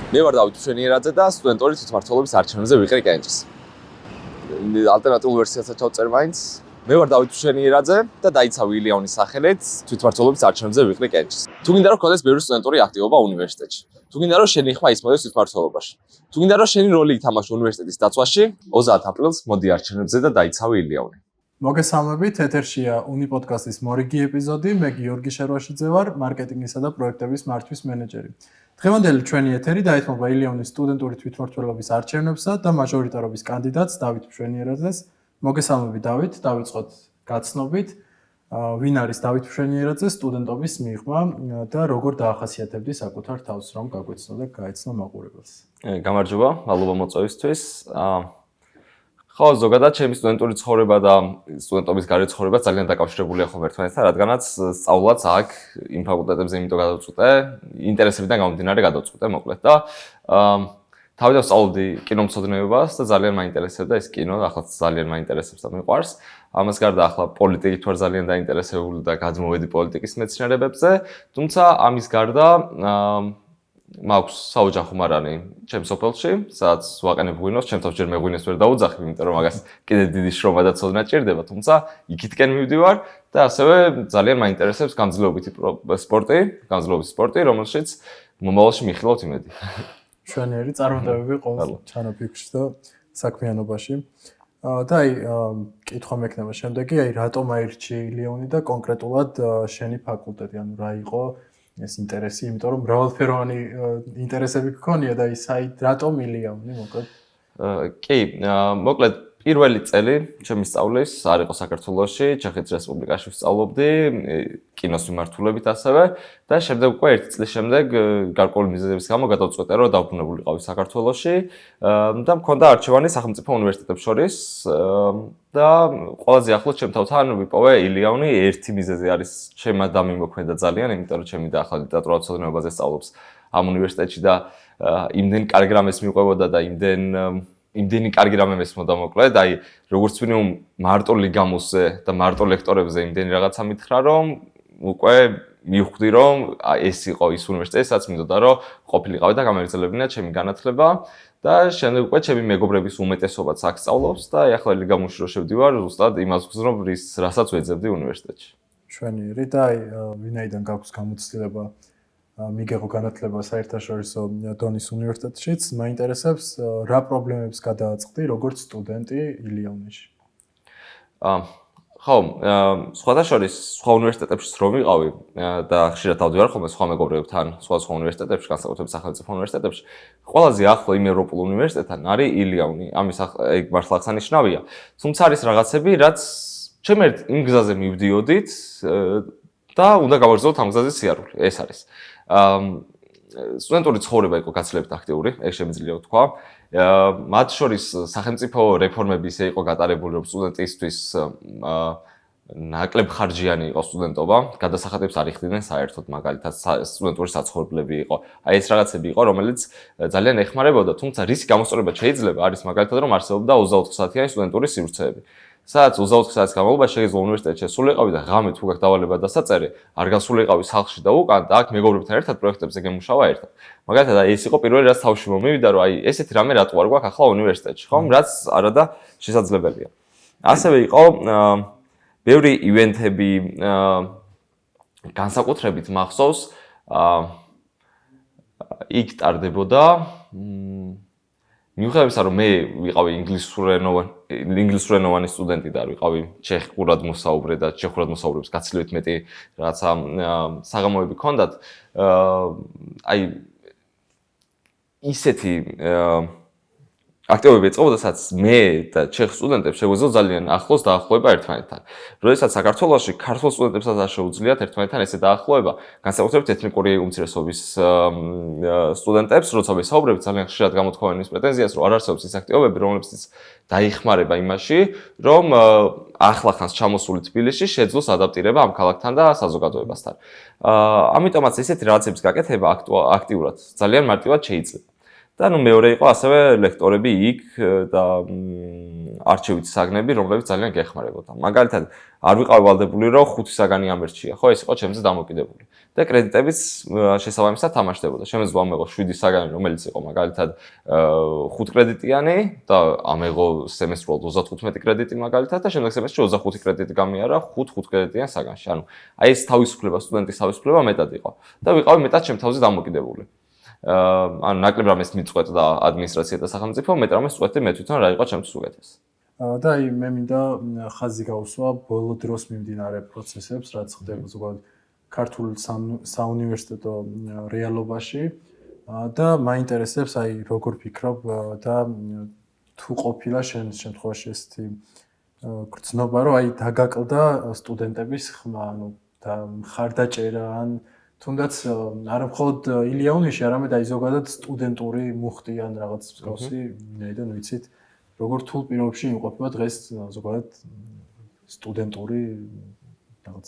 მე ვარ დავით მშვენიერაძე და სტუდენტური თვითმმართველობის არჩევნებზე ვიყრი კენჭის. ალტერნატიულ ვერსიასაც ჩავწერ მაინც. მე ვარ დავით მშვენიერაძე და დაიცავი ილიონის სახელით თვითმმართველობის არჩევნებზე ვიყრი კენჭის. თუ გინდა რომ გქონდეს ბევრი სტუდენტური აქტივობა უნივერსიტეტში. თუ გინდა რომ შენი ხმა ისმოდეს თვითმმართველობაში. თუ გინდა რომ შენი როლი ითამაშო უნივერსიტეტის დაცვაში, 30 აპრილს მოდი არჩევნებზე და დაიცავი ილიონი. მოგესალმებით, ეთერშია უნი პოდკასტის მორიგი ეპიზოდი. მე გიორგი შერვაშიძე ვარ, მარკეტინგისა და პროექტების მართვის მენეჯერი. დღევანდელი ჩვენი ეთერი დაეთმობა ილიონის სტუდენტური თვითმმართველობის არჩევნებსა და მაჟორიტარობის კანდიდატს დავით მშვენიერაძეს. მოგესალმებით, დავით, დავიწყოთ გაცნობით. ვინ არის დავით მშვენიერაძე სტუდენტობის მიღმა და როგორ დაახასიათებდი საკუთარ თავს, რომ გაგვეცნო და გაეცნო მაყურებელს. გამარჯობა, მადლობა მოწვევისთვის. ხო, ზოგადად ჩემი სტუდენტური ცხოვრება და სტუდენტობის გარე ცხოვრება ძალიან დაკავშირებულია ხომ ერთმანეთთან, რადგანაც სწავლაც აქ იმ ფაკულტეტებზე იმიტომ გადავწყვიტე, ინტერესებიდან გამომდინარე გადავწყვიტე, მოკლედ და თავიდან სწავლობდი კინომცოდნეობას და ძალიან მაინტერესებდა ეს კინო, ახლა ძალიან მაინტერესებს და მიყვარს. ამას გარდა ახლა პოლიტიკით ვარ ძალიან დაინტერესებული და გადმოვედი პოლიტიკის მეცნიერებებზე, თუმცა ამის გარდა მაქვს საოჯახო მარანი ჩემს სოფელში, სადაც ვაყენებ ღვინოს, ჩემთვის ჯერ მე ღვინოს ვერ დაუძახებ, იმიტომ რომ მაგას კიდე დიდი შრომა და ცოდნა ჭირდება, თუმცა იქითკენ მივდივარ და ასევე ძალიან მაინტერესებს გამძლეობითი სპორტი, რომელშიც მომავალში მიხილავთ იმედი. მშვენიერი წარმატებები ყოველ ჩანაფიქრში და საქმიანობაში. და კითხვა მექნება შემდეგი, რატომ აირჩი ილიონი და კონკრეტულად შენი ფაკულტეტი, ანუ რა იყო ეს ინტერესი, იმიტომ რომ მრავალფეროვანი ინტერესები გქონია და რატომ ილიონი, მოკლედ? კი, მოკლედ პირველი წელი ჩემი სწავლის არ იყო საქართველოში, ჩეხეთის რესპუბლიკაში ვსწავლობდი, კინოს მიმართულებით ასევე და შემდეგ უკვე 1 წლის შემდეგ გარკვეული მიზეზების გამო გადავწყვეტე, რომ დავბრუნებულიყავი საქართველოში და მქონდა არჩევანი სახელმწიფო უნივერსიტეტებს შორის და ყველაზე ახლოს ჩემ თავთან ვიპოვე ილიონი. ერთი მიზეზი არის ჩემმა დამიმოქმედა ძალიან, იმიტომ რომ ჩემი და ახლა ლიტერატურულ ცოდნებაზე სწავლობს ამ უნივერსიტეტში და იმდენ კარგი რამეს მიყვებოდა და იმდენი კარგი რამე მესმოდა მოკლედ, როგორც მინიმუმ მარტო ლიგამოსზე და მარტო ლექტორებზე იმდენი რაღაცა მითხრა, რომ უკვე მივხვდი, რომ ეს იყო ის უნივერსიტეტი, სადაც მინდოდა, რომ ყოფილიყავი და გამაგრძელებინა ჩემი განათლება და შემდეგ უკვე ჩემი მეგობრების უმეტესობაც აქ სწავლობს და ახლა ლიგამოსში რო შევდივარ, ზუსტად იმას ვგზნობ, რასაც ვეძებდი უნივერსიტეტში. მშვენიერი და ვინაიდან გაქვს გამოცდილება მიგეღო განათლება საერთაშორისო დონის უნივერსიტეტშიც, მაინტერესებს რა პრობლემებს გადააწყდი როგორც სტუდენტი ილიონში. ხო, სხვათა შორის სხვა უნივერსიტეტებში რომ ვიყავი და ხშირად ავდივარ ხოლმე სხვა მეგობრებთან, სხვა უნივერსიტეტებში, განსაკუთრებით სახელმწიფო უნივერსიტეტებში, ყველაზე ახლო იმ ევროპულ უნივერსიტეტთან არის ილიონი. ამის მართლა აღსანიშნავია. თუმცა არის რაღაცები, რაც ჩემ იმ გზაზე მივდიოდით და უნდა გავაგრძელოთ ამ გზაზე სიარული. ეს არის სტუდენტური ცხოვრება იყო გაცილებით აქტიური, ეგ შემიძლია ვთქვა. მათ შორის სახელმწიფო რეფორმები ისე იყო გატარებული, რომ სტუდენტისთვის ნაკლებ ხარჯიანი იყო სტუდენტობა, გადასახადებს არ იხდიდნენ საერთოდ, მაგალითად სტუდენტური საცხოვრებლები იყო. ეს რაღაცები იყო, რომელიც ძალიან ეხმარებოდა, თუმცა რისი გამოსწორება შეიძლება არის მაგალითად, რომ არსებობდა 24 საათიანი სტუდენტური სივრცეები. სადაც 24 საათის განმავლობაში შეიძლება უნივერსიტეტში სულიყავი და ღამით თუ გაქვს დავალება და საწერი, არ გასულიყავი სახლში და უკან და აქ მეგობრებთან ერთად პროექტებზე გემუშავა ერთად. მაგალითად, ეს იყო პირველი რაც თავში მომივიდა, რომ ესეთი რამე რატო არ გვაქვს ახლა უნივერსიტეტში, ხომ? რაც არადა შესაძლებელია. ასევე იყო ბევრი ივენთები განსაკუთრებით მახსოვს, იქ ტარდებოდა მიუხედავად რომ მე ვიყავი ინგლისურენოვანი სტუდენტი და ვიყავი ჩეხურად მოსაუბრე და ჩეხურად მოსაუბრებს გაცილებით მეტი რაღაცა საღამოები ჰქონდათ, ისეთი აქტივობები ეწყობოდა, სადაც მე და ჩეხ სტუდენტებს შეგვეძლო ძალიან ახლოს დაახლოება ერთმანეთთან. როდესაც საქართველოში ქართულ სტუდენტებსაც არ შეუძლიათ ერთმანეთთან ესე დაახლოება, განსაკუთრებით ეთნიკური უმცირესობის სტუდენტებს, როცა ვესაუბრებთ, ძალიან ხშირად გამოთქვამენ ის პრეტენზიას, რომ არ არსებობს ის აქტივობები, რომლებიც დაიხმარება იმაში, რომ ახლახანს ჩამოსული თბილისში შეძლოს ადაპტირება ამ ქალაქთან და საზოგადოებასთან. ამიტომაც ესეთი რაღაცების გაკეთება აქტიურად ძალიან მარტივად შეიძლება. და ნუ მეორე იყო ასევე ლექტორები იქ და არჩევითი საგნები, რომლებიც ძალიან გეხმარებოდა. მაგალითად, არ ვიყავი ვალდებული, რომ 5 საგანი ამერჩია, ხო, ეს იყო ჩემზე დამოკიდებული. და კრედიტებიც შესაბამისად თამაშდებოდა. შემეძლო ამეღო 7 საგანი, რომელიც იყო მაგალითად 5 კრედიტიანი და ამეღო სემესტრულად 35 კრედიტი მაგალითად და შემდეგ სემესტრში 25 კრედიტი გამიარა 5 კრედიტიან საგანში. ანუ აი ეს თავისუფლება, სტუდენტის თავისუფლება მეტად იყო და ვიყავი მეტად ჩემ თავზე დამოკიდებული. ანუ ნაკლებ რამეს მიწყვეტდა ადმინისტრაცია და სახელმწიფო, მეტ რამეს წყვეტდი მე თვითონ რა იყო ჩემთვის უკეთესი. და აი მე მინდა ხაზი გავუსვა ბოლო დროს მიმდინარე პროცესებს, რაც ხდება ზოგადად ქართულ საუნივერსიტეტო რეალობაში და მაინტერესებს აი როგორ ფიქრობ და თუ ყოფილა შენ შემთხვევაში ესეთი გრძნობა, რომ აი დაგაკლდა სტუდენტების ხმა, ანუ და მხარდაჭერა ან თუნდაც არა მხოლოდ ილია-უნივერსიტეტში, არამედ აი ზოგადად სტუდენტური მუხტი ან რაღაც მსგავსი, ნაიდან ვიცით, როგორ თულ პირობებში იმყოფება დღეს ზოგადად სტუდენტური რაღაც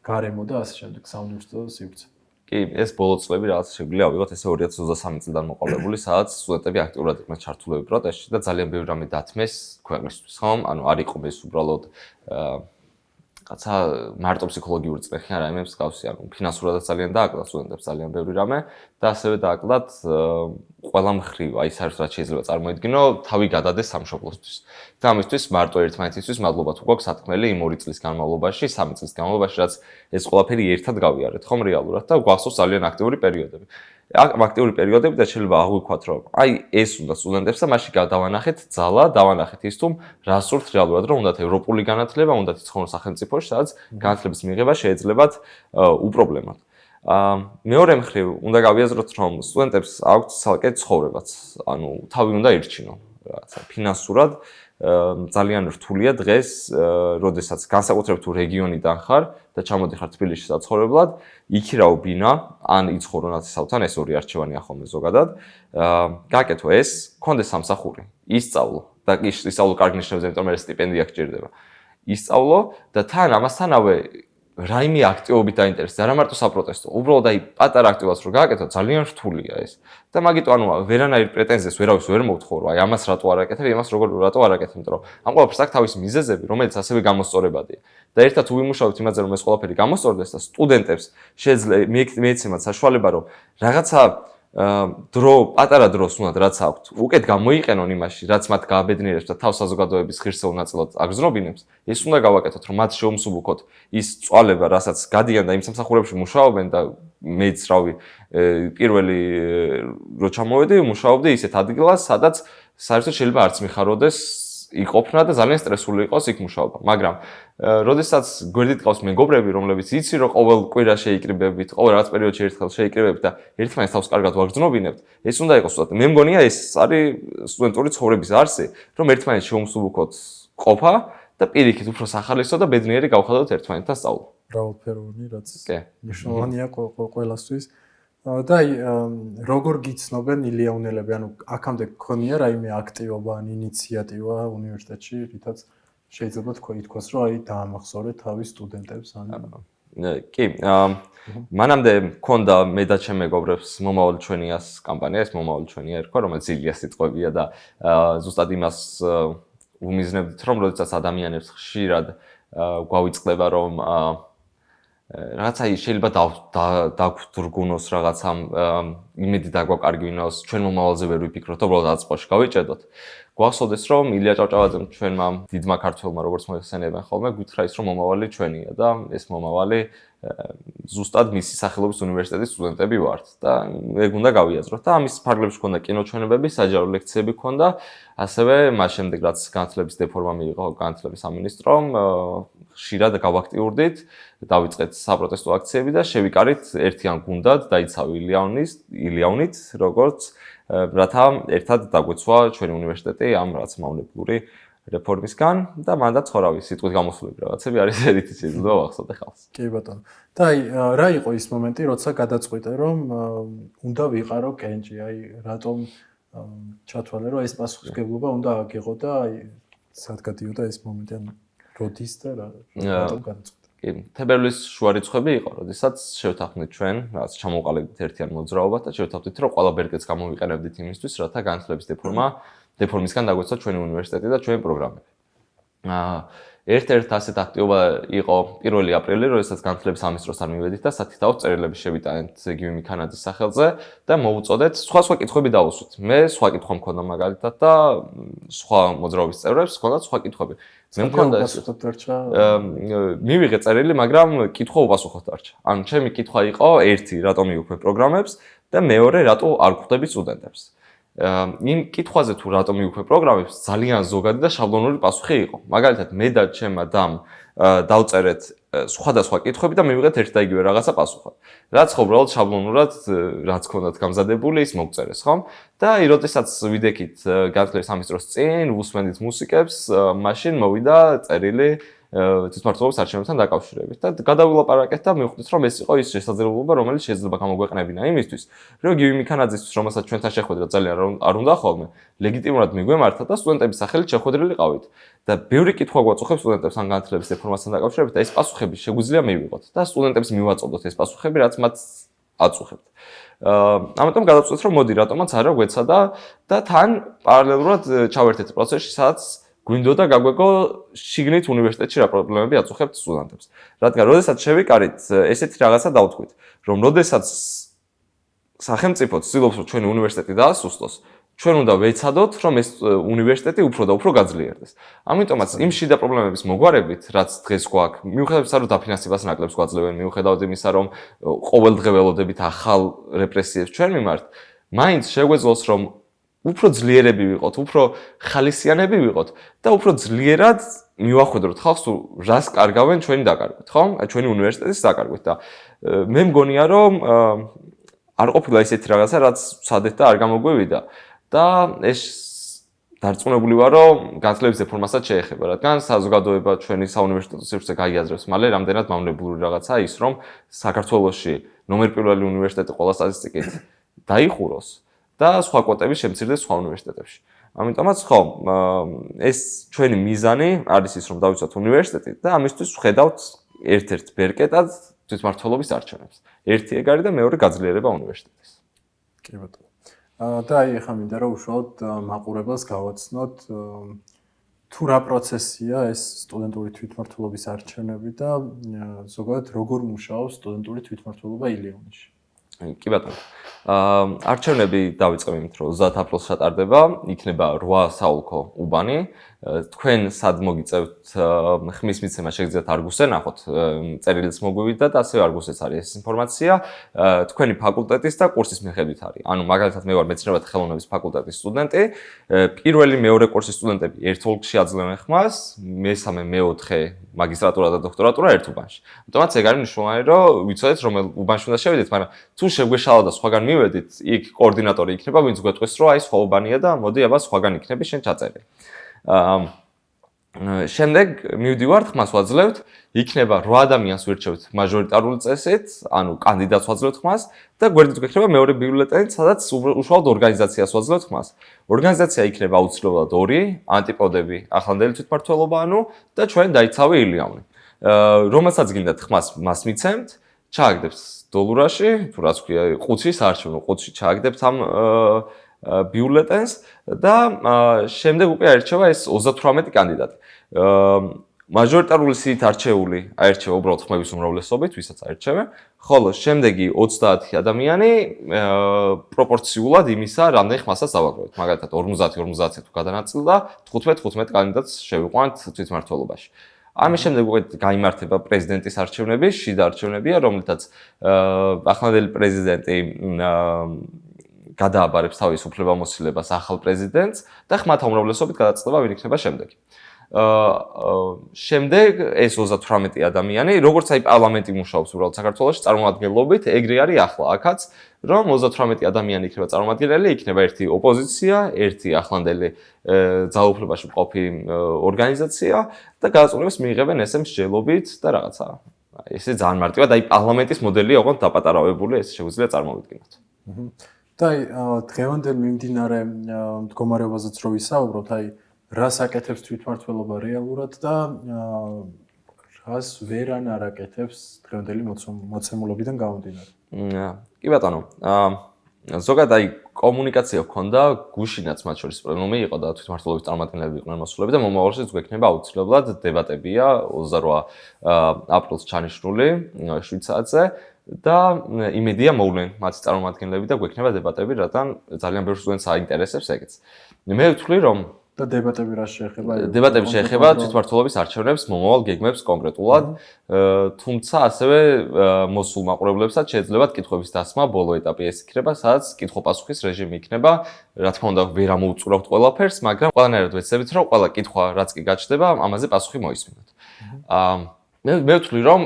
გარემო და ასე შემდეგ საუნივერსიტეტო სივრცე. კი, ეს ბოლო წლები რაღაც შეგვიძლია ავიღოთ ესე 2023 წლიდან მოყოლებული, სადაც სტუდენტები აქტიურად იყვნენ ჩართულები პროტესტში და ძალიან ბევრი რამე დათმეს ქვეყნისთვის, ხო? ანუ არ იყო ეს უბრალოდ რაცა მარტო ფსიქოლოგიური წრეხი არა, იმებს გავს, ანუ ფინანსურადაც ძალიან დააკლდა სტუდენტებს ძალიან ბევრი რამე და ასევე დააკლდათ ყველა მხრივ, აი საერთოდ შეიძლება წარმოედგინო, თავი გადადეს სამშობლოსთვის. და ამისთვის მარტო ერთმანეთისთვის მადლობა თუ გვაქვს სათქმელი იმ 2 წლის განმავლობაში, 3 წლის განმავლობაში, რაც ეს ყველაფერი ერთად გავიარეთ, ხომ რეალურად და გვახსოვს ძალიან აქტიური პერიოდები. აქტიური პერიოდები და შეიძლება აღვიქვათ, რომ აი ეს უნდა სტუდენტებს და მაშინ დავანახეთ ძალა, დავანახეთ ის თუ რა სურთ რეალურად, რომ უნდათ ევროპული განათლება, უნდათ იცხოვრონ სახელმწიფოში, სადაც განათლების მიღება შეეძლებათ უპრობლემოდ. მეორე მხრივ უნდა გავიაზროთ, რომ სტუდენტებს აქვთ ცალკე ცხოვრებაც, ანუ თავი უნდა ირჩინონ, რაღაცა ფინანსურად ძალიან რთულია დღეს, როდესაც განსაკუთრებით თუ რეგიონიდან ხარ და ჩამოდიხარ თბილისში საცხოვრებლად, იქირავ ბინა, ან იცხოვრო ნაცისავთან, ეს ორი არჩევანია ხოლმე ზოგადად. გაკეთო ეს, გქონდეს სამსახური, ისწავლო და ისწავლო კარგ ნიშნებზე, იმიტომ რომ სტიპენდია გჭირდება. ისწავლო და თან ამასთანავე რაიმე აქტივობით დაინტერესდა, არა მარტო საპროტესტო, უბრალოდ აი პატარა აქტივობას რო გააკეთო, ძალიან რთულია ეს. და მაგით ანუ ვერანაირ პრეტენზიას ვერავის ვერ მოვთხოვ, აი ამას რატო არ აკეთებ, იმას რატო არ აკეთებ, იმიტომ რომ ამ ყველაფერს აქვს თავისი მიზეზები, რომელიც ასევე გამოსწორებადია. და ერთად უვიმუშავებთ იმაზე, რომ ეს ყველაფერი გამოსწორდეს და სტუდენტებს შეძლება მიეცემათ საშუალება, რომ რაღაცა პატარა დროს უნდათ რაც აქვთ, უკეთ გამოიყენონ იმაში, რაც მათ გააბედნიერებს და თავს საზოგადოების ღირსეულ ნაწილად აგზნობინებს, ეს უნდა გავაკეთოთ, რომ მათ შეუმსუბუქოთ ის წვალება, რასაც გადიან და იმ სამსახურებში მუშაობენ და მეც რავი, პირველი რო ჩამოვედი, მუშაობდი ისეთ ადგილას, სადაც საერთოდ შეიძლება არც მიხაროდეს იყოფნა და ძალიან სტრესული იყოს იქ მუშაობა, მაგრამ როდესაც გვერდით ყავს მეგობრები, რომლებიც იცი რომ ყოველ კვირა შეიკრიბებით, ყოველ რაღაც პერიოდში ერთხელ შეიკრიბებით და ერთმანეთს თავს კარგად ვაგრძნობინებთ, ეს უნდა იყოს უბრალოდ. მე მგონია ეს არის სტუდენტური ცხოვრების არსი, რომ ერთმანეთს შეუმსუბუქოთ ყოფა და პირიქით უფრო სახალისო და ბედნიერი გავხადოთ ერთმანეთთან სწავლა. მრავალფეროვანი, რაც მნიშვნელოვანია ყველასთვის. და აი როგორ გიცნობენ ილია-უნელები, ანუ აქამდე გქონია რაიმე აქტივობა ან ინიციატივა უნივერსიტეტში, რითაც შეიძლება ითქვას, რომ აი დაამახსოვრეთ თავის სტუდენტებს ან კი, მანამდე მქონდა მე და ჩემ მეგობრებს მომავალი ჩვენიას კამპანია, ეს მომავალი ჩვენია ერქვა, რომელიც ილია სიტყვებია და ზუსტად იმას უმიზნებდით, რომ როდესაც ადამიანებს ხშირად გვავიწყდება, რომ რაღაცა შეიძლება დაგვდრგუნოს რაღაცა იმედი დაგვაკარგვინოს, ჩვენ მომავალზე ვერ ვიფიქროთ, უბრალოდ აწყვაში გავიჭედოთ. გვახსოვდეს, რომ ილია ჭავჭავაძემ ჩვენმა დიდმა ქართველმა, როგორც მოიხსენიებენ ხოლმე, გითხრა ის, რომ მომავალი ჩვენია და ეს მომავალი ზუსტად მისი სახელობის უნივერსიტეტის სტუდენტები ვართ და ეგ უნდა გავიაზროთ და ამის ფარგლებში ქონდა კინოჩვენებები, საჯარო ლექციები ქონდა, ასევე მას შემდეგ რაც განათლების დეფორმა მიიღო განათლების სამინისტრომ, ხშირად გავაქტიურდით, დავიწყეთ საპროტესტო აქციები და შევიკარით ერთიან გუნდად, დაიცავ ილია-უნით, როგორც რათა ერთად დაგვეცვა ჩვენი უნივერსიტეტი ამ რაც მავნებლური რეფორმისგან და მანდა ცხოვრავი სიტყვით გამოსულები რაღაცები არის ერთით შეიძლება ვახსოვდე ხალხს. კი ბატონო. და აი რა იყო ის მომენტი, როცა გადაწყვიტე, რომ უნდა ვიყარო კენჭი, აი რატომ ჩათვალე, რომ ეს პასუხისმგებლობა უნდა აგიღო და აი სად გადიოდა ეს მომენტი, ან როდის და რატომ გადაწყვიტე? კი, თებერვლის შუა რიცხვები იყო, როდესაც შევთანხმდით ჩვენ, რაღაც ჩამოვყალიბდით ერთიან მოძრაობას და შევთანხმდით, რომ ყველა ბერკეტს გამოვიყენებდით იმისთვის, რათა განათლების დეფორმისგან დაგვეცოთ ჩვენი უნივერსიტეტი და ჩვენი პროგრამები. ერთ-ერთ ასეთ აქტივობა იყო 1 აპრილი, როდესაც განათლების სამინისტროს არ მივედით და სათითაოდ წერილები შევიტანეთ გივი მიქანაძის სახელზე და მოვუწოდეთ სხვა კითხვები დავუსვით. მე სხვა კითხვა მქონდა მაგალითად და სხვა მოძრაობის წევრებს ჰქონდათ სხვა კითხვები. მე მქონდა მივიღე წერილი, მაგრამ კითხვა უპასუხოდ დარჩა. ანუ ჩემი კითხვა იყო ერთი, რატომ მიუქმე პროგრამებს და მეორე, რატო არ გვხვდები სტუდენტებს. იმ კითხვაზე თუ რატომ მიუქმე პროგრამებს ძალიან ზოგადი და შაბლონური პასუხი იყო. მაგალითად, მე და ჩემმა დამ დავწერეთ სხვადასხვა კითხვები და მივიღეთ ერთ და იგივე რაღაცა პასუხი. რაც ხო უბრალოდ შაბლონურად რაც ქონდათ გამზადებული, ის მოგწერეს, ხო? და როდესაც ვიდექით განათლების სამინისტროს წინ, ვუსმენდით მუსიკებს, მაშინ მოვიდა წერილი თვითმმართველობის არჩევნებთან დაკავშირებით და გადავილაპარაკეთ და მივხვდით, რომ ეს იყო ის შესაძლებლობა, რომელიც შეიძლება გამოგვეყნებინა იმისთვის, რომ გივი მიქანაძისთვის, რომელსაც ჩვენთან შეხვედრა ძალიან არ უნდა ხოლმე, ლეგიტიმურად მიგვემართა და სტუდენტების სახელით შეხვედრილი ყავით. და ბევრი კითხვა გვაწუხებს სტუდენტებს ან განათლების დეფორმასთან დაკავშირებით და ეს პასუხები შეგვიძლია მივიღოთ და სტუდენტებს მივაწოდოთ ეს პასუხები, რაც მათ აწუხებთ. ამიტომ გადავწყვეტ, რომ მოდი რატომაც არა გვეცადა და თან პარალელურად ჩავერთეთ პროცესში, სადაც გვინდოდა გაგვეგო შიგნით უნივერსიტეტში რა პრობლემები აწუხებთ სტუდენტებს. რადგან როდესაც შევიკარით, ესეთი რაღაცა დავთქვით, რომ როდესაც სახელმწიფო ცდილობს, რომ ჩვენი უნივერსიტეტი დაასუსტოს, ჩვენ უნდა ვეცადოთ, რომ ეს უნივერსიტეტი უფრო და უფრო გაძლიერდეს. ამიტომაც იმ შიდა პრობლემების მოგვარებით, რაც დღეს გვაქვს, მიუხედავად იმისა, რომ დაფინანსებას ნაკლებს გვაძლევენ, მიუხედავად იმისა, რომ ყოველდღე ველოდებით ახალ რეპრესიებს ჩვენ მიმართ, მაინც შეგვეძლოს, რომ უფრო ძლიერები ვიყოთ, უფრო ხალისიანები ვიყოთ და უფრო ძლიერად მივახვედროთ ხალხს, რას კარგავენ ჩვენი დაკარგვით, ხო? ჩვენი უნივერსიტეტის დაკარგვით და მე მგონია, რომ არ ყოფილა ისეთი რაღაცა, რაც სადეთ და არ გამოგვივიდა და ეს დარწმუნებული ვარ, რომ განათლების დეფორმასაც შეეხება, რადგან საზოგადოება ჩვენი საუნივერსიტეტო სივრცე გაიაზრებს მალე რამდენად მავნებლური რაღაცაა ის, რომ საქართველოში ნომერ პირველი უნივერსიტეტი ყველა სტატისტიკით დაიხუროს და სხვა კვოტები შემცირდეს სხვა უნივერსიტეტებში. ამიტომაც ხო, ეს ჩვენი მიზანი არის ის, რომ დავიცვათ უნივერსიტეტი და ამისთვის ვხედავთ ერთ-ერთ ბერკეტად თვითმმართველობის არჩევნებს. ერთი ეგ არის და მეორე გაძლიერება უნივერსიტეტის. კი ბატონო. და აი ახლა მინდა რომ უშუალოდ მაყურებელს გავაცნოთ თუ რა პროცესია ეს სტუდენტური თვითმმართველობის არჩევნები და ზოგადად როგორ მუშაობს სტუდენტური თვითმმართველობა ილიონში. კი ბატონო. არჩევნები დავიწყებ იმით, რომ 30 აპრილს ჩატარდება, იქნება 8 საოლქო უბანი. თქვენ სად მოგიწევთ ხმის მიცემა შეგიძლიათ არგუსზე ნახოთ, წერილიც მოგვივიდა და ასევე არგუსეც არის ეს ინფორმაცია. თქვენი ფაკულტეტის და კურსის მიხედვით არის. ანუ მაგალითად მე ვარ მეცნიერებათა ხელოვნების ფაკულტეტის სტუდენტი. პირველი, მეორე კურსის სტუდენტები ერთ ოლქში აძლევენ ხმას, მესამე, მეოთხე მაგისტრატურა და დოქტორატურა ერთ უბანში. ამიტომაც ეგ არის მნიშვნელოვანი, რომ ვიცოდეთ რომელ უბანში უნდა შევიდეთ, მაგრამ თუ შეგვეშალა და სხვაგან მივედით, იქ კოორდინატორი იქნება, ვინც გვეტყვის, რომ აი სხვა უბანია და მოდი აბა სხვაგან იქნები შენ ჩაწერე. შემდეგ მივდივართ, ხმას ვაძლევთ, იქნება 8 ადამიანს ვირჩევთ მაჟორიტარული წესით, ანუ კანდიდატს ვაძლევთ ხმას და გვერდით გვექნება მეორე ბიულეტენი, სადაც უშუალოდ ორგანიზაციას ვაძლევთ ხმას. ორგანიზაცია იქნება აუცილებლად 2, ანტიპოდები, ახლანდელი თვითმმართველობა, ანუ და ჩვენ დაიცავი ილიონი. რომელსაც გინდათ ხმას, მას მიცემთ, ჩააგდებს დოლურაში, თუ რაც ქვია, ყუთში საარჩევნო ყუთში ჩააგდებთ ამ ბიულეტენს და შემდეგ უკვე აირჩევა ეს 38 კანდიდატი. მაჟორიტარული სიით არჩეული აირჩევა უბრალოდ ხმების უმრავლესობით, ვისაც აირჩევენ, ხოლო შემდეგი 30 ადამიანი პროპორციულად იმისა, რამდენი ხმასაც დავაგროვეთ. მაგალითად 50 თუ გადანაწილდა, 15 კანდიდატს შევიყვანთ თვითმმართველობაში. ამის შემდეგ უკვე გაიმართება პრეზიდენტის არჩევნები, შიდა არჩევნებია, რომლითაც ახლანდელი პრეზიდენტი გადააბარებს თავის უფლებამოსილებას ახალ პრეზიდენტს და ხმათა უმრავლესობით გადაწყდება ვინ იქნება შემდეგი. შემდეგ ეს 38 ადამიანი, როგორც აი პარლამენტი მუშაობს უბრალოდ საქართველოში წარმომადგენლობით, ეგრე არის ახლა აქაც, რომ 38 ადამიანი იქნება წარმომადგენელი, იქნება ერთი ოპოზიცია, ერთი ახლანდელი ძალაუფლებაში მყოფი ორგანიზაცია და გადაწყვეტილებას მიიღებენ ესე მსჯელობით და რაღაცა. ესე ძალიან მარტივად, აი პარლამენტის მოდელია ოღონდ დაპატარავებული, ეს შეგვიძლია წარმოვიდგინოთ. და აი დღევანდელ მიმდინარე მდგომარეობაზეც რო ვისაუბროთ, აი რას აკეთებს თვითმმართველობა რეალურად და რას ვერან არაკეთებს დღევანდელი მოცემულობიდან გამომდინარე. კი ბატონო. ზოგადად აი კომუნიკაცია ჰქონდა გუშინაც მათ შორის პრობლემა იყო და თვითმმართველობის წარმომადგენლები იყვნენ მოსულები და მომავალშიც გვექნება აუცილებლად დებატებია 28 აპრილს ჩანიშნული 7 საათზე და იმედია მოვლენ მათი წარმომადგენლები და გვექნება დებატები, რადგან ძალიან ბევრ სტუდენტს აინტერესებს ეგეც. მე ვთვლი რომ და დებატები რა შეეხება? დებატები შეეხება თვითმმართველობის არჩევნებს, მომავალ გეგმებს კონკრეტულად, თუმცა ასევე მოსულ მაყურებლებსაც შეეძლებათ კითხვების დასმა, ბოლო ეტაპი ეს იქნება, სადაც კითხვა-პასუხის რეჟიმი იქნება. რა თქმა უნდა, ვერ ამოუწურავთ ყველაფერს, მაგრამ ყველანაირად ვეცდებით, რომ ყველა კითხვა რაც კი გაჩნდება, ამაზე პასუხი მოისმინოთ. მე ვთვლი, რომ